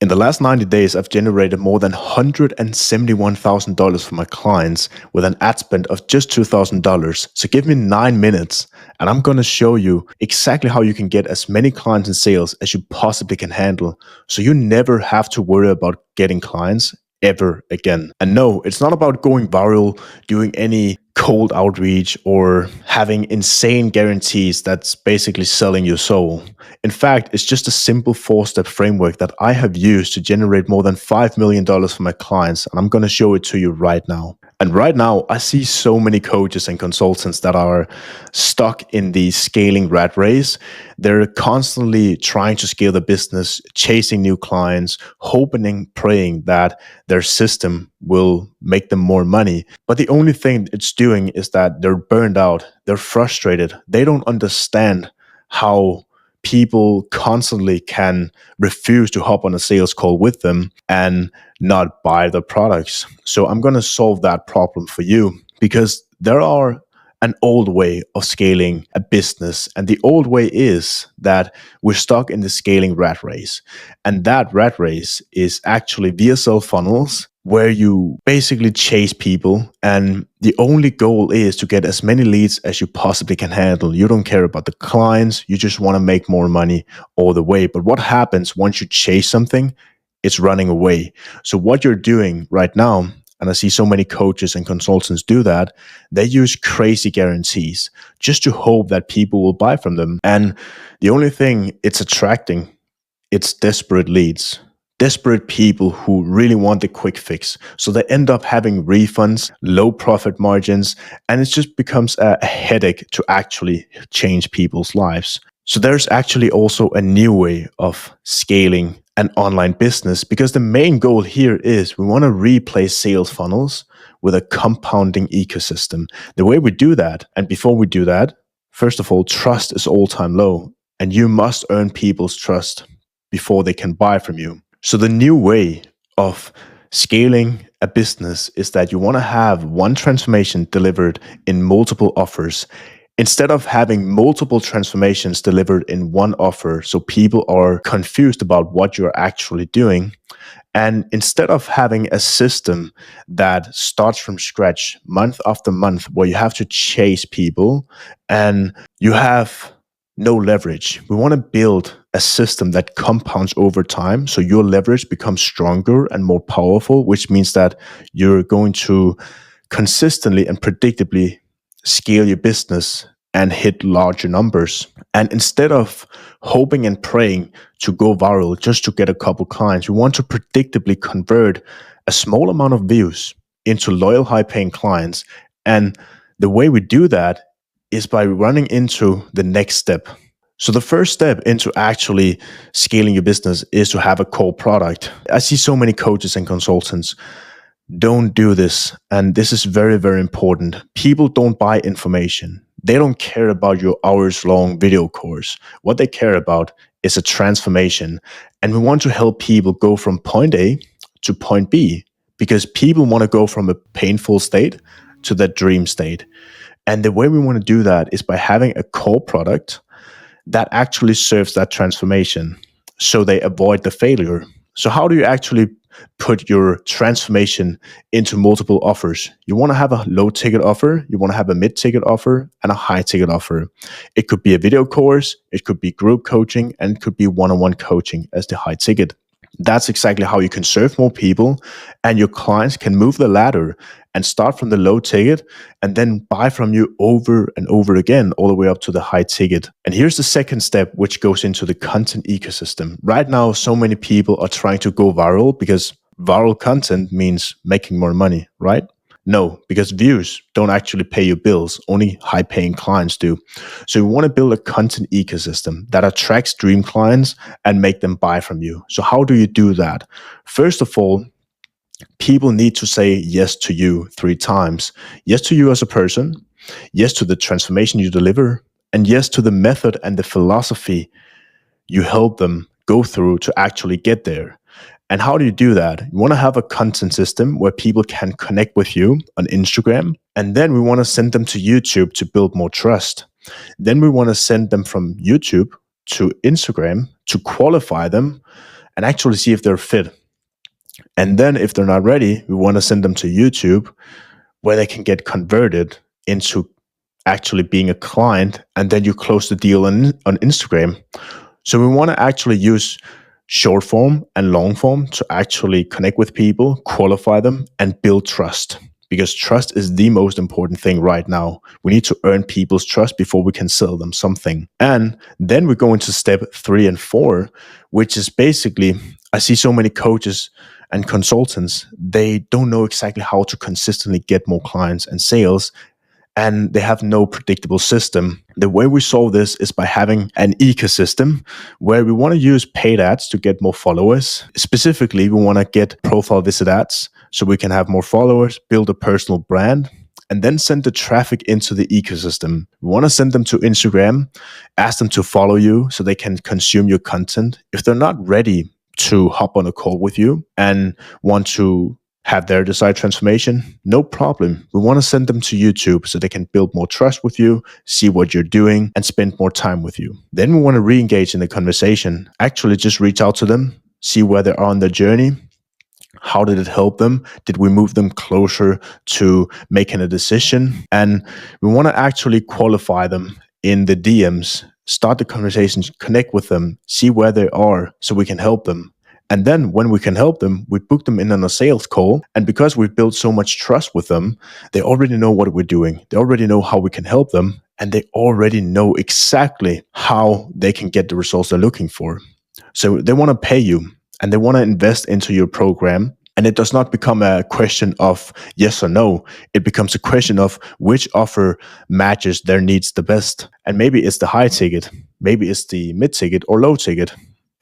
In the last 90 days, I've generated more than $171,000 for my clients with an ad spend of just $2,000. So give me 9 minutes and I'm going to show you exactly how you can get as many clients and sales as you possibly can handle. So you never have to worry about getting clients ever again. And no, it's not about going viral, doing any cold outreach, or having insane guarantees that's basically selling your soul. In fact, it's just a simple 4-step framework that I have used to generate more than $5 million for my clients, and I'm going to show it to you right now. And right now, I see so many coaches and consultants that are stuck in the scaling rat race. They're constantly trying to scale the business, chasing new clients, hoping and praying that their system will make them more money. But the only thing it's doing is that they're burned out, they're frustrated, they don't understand how people constantly can refuse to hop on a sales call with them and not buy the products. So I'm going to solve that problem for you, because there are an old way of scaling a business. And the old way is that we're stuck in the scaling rat race. And that rat race is actually VSL funnels, where you basically chase people and the only goal is to get as many leads as you possibly can handle. You don't care about the clients, you just want to make more money all the way. But what happens once you chase something? It's running away. So what you're doing right now, and I see so many coaches and consultants do that, they use crazy guarantees just to hope that people will buy from them. And the only thing it's attracting, it's desperate leads. Desperate people who really want the quick fix. So they end up having refunds, low profit margins, and it just becomes a headache to actually change people's lives. So there's actually also a new way of scaling an online business, because the main goal here is we want to replace sales funnels with a compounding ecosystem. The way we do that, and before we do that, first of all, trust is all-time low, and you must earn people's trust before they can buy from you. So the new way of scaling a business is that you want to have one transformation delivered in multiple offers, instead of having multiple transformations delivered in one offer, so people are confused about what you're actually doing. And instead of having a system that starts from scratch month after month, where you have to chase people and you have no leverage, we want to build a system that compounds over time, so your leverage becomes stronger and more powerful, which means that you're going to consistently and predictably scale your business and hit larger numbers. And instead of hoping and praying to go viral just to get a couple clients, we want to predictably convert a small amount of views into loyal, high-paying clients. And the way we do that is by running into the next step. So the first step into actually scaling your business is to have a core product. I see so many coaches and consultants don't do this, and this is very, very important. People don't buy information. They don't care about your hours-long video course. What they care about is a transformation. And we want to help people go from point A to point B, because people want to go from a painful state to that dream state. And the way we want to do that is by having a core product that actually serves that transformation, so they avoid the failure. So how do you actually put your transformation into multiple offers? You want to have a low ticket offer, you want to have a mid ticket offer, and a high ticket offer. It could be a video course, it could be group coaching, and it could be one-on-one coaching as the high ticket. That's exactly how you can serve more people, and your clients can move the ladder and start from the low ticket and then buy from you over and over again, all the way up to the high ticket. And here's the second step, which goes into the content ecosystem. Right now, so many people are trying to go viral because viral content means making more money, right? No, because views don't actually pay your bills. Only high-paying clients do. So you want to build a content ecosystem that attracts dream clients and make them buy from you. So how do you do that? First of all, people need to say yes to you 3 times. Yes to you as a person, yes to the transformation you deliver, and yes to the method and the philosophy you help them go through to actually get there. And how do you do that? You want to have a content system where people can connect with you on Instagram. And then we want to send them to YouTube to build more trust. Then we want to send them from YouTube to Instagram to qualify them. and actually see if they're fit. And then if they're not ready, we want to send them to YouTube where they can get converted into actually being a client, and then you close the deal on Instagram. So we want to actually use short form and long form to actually connect with people, qualify them, and build trust. Because trust is the most important thing right now. We need to earn people's trust before we can sell them something. And then we go into step 3 and 4, which is basically, I see so many coaches and consultants, they don't know exactly how to consistently get more clients and sales, and they have no predictable system. The way we solve this is by having an ecosystem where we want to use paid ads to get more followers. Specifically, we want to get profile visit ads so we can have more followers, build a personal brand, and then send the traffic into the ecosystem. We want to send them to Instagram, ask them to follow you so they can consume your content. If they're not ready to hop on a call with you and want to have their desired transformation, no problem. We want to send them to YouTube so they can build more trust with you, see what you're doing, and spend more time with you. Then we want to re-engage in the conversation. Actually, just reach out to them, see where they are on their journey. How did it help them? Did we move them closer to making a decision? And we want to actually qualify them in the DMs, start the conversations, connect with them, see where they are so we can help them. And then when we can help them, we book them in on a sales call. And because we've built so much trust with them, they already know what we're doing. They already know how we can help them. And they already know exactly how they can get the results they're looking for. So they want to pay you and they want to invest into your program. And it does not become a question of yes or no. It becomes a question of which offer matches their needs the best. And maybe it's the high ticket, maybe it's the mid ticket or low ticket.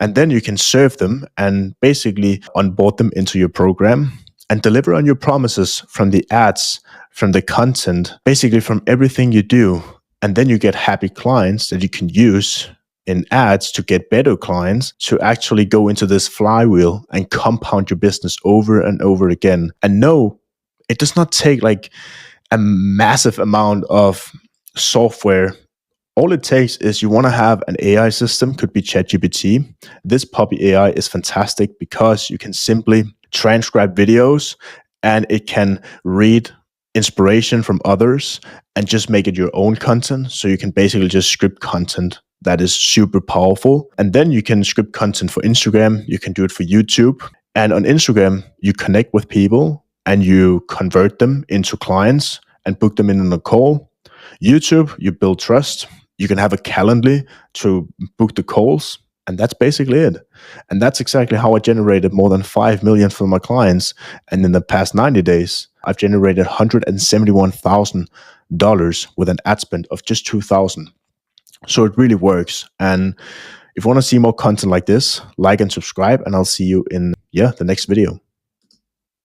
And then you can serve them and basically onboard them into your program and deliver on your promises from the ads, from the content, basically from everything you do. And then you get happy clients that you can use in ads to get better clients, to actually go into this flywheel and compound your business over and over again. And no, it does not take like a massive amount of software. All it takes is you want to have an AI system, could be ChatGPT. This Puppy AI is fantastic because you can simply transcribe videos and it can read inspiration from others and just make it your own content. So you can basically just script content that is super powerful. And then you can script content for Instagram. You can do it for YouTube. And on Instagram, you connect with people and you convert them into clients and book them in on a call. YouTube, you build trust. You can have a Calendly to book the calls, and that's basically it. And that's exactly how I generated more than 5 million for my clients. And in the past 90 days, I've generated $171,000 with an ad spend of just 2,000. So it really works. And if you want to see more content like this, like and subscribe, and I'll see you in the next video.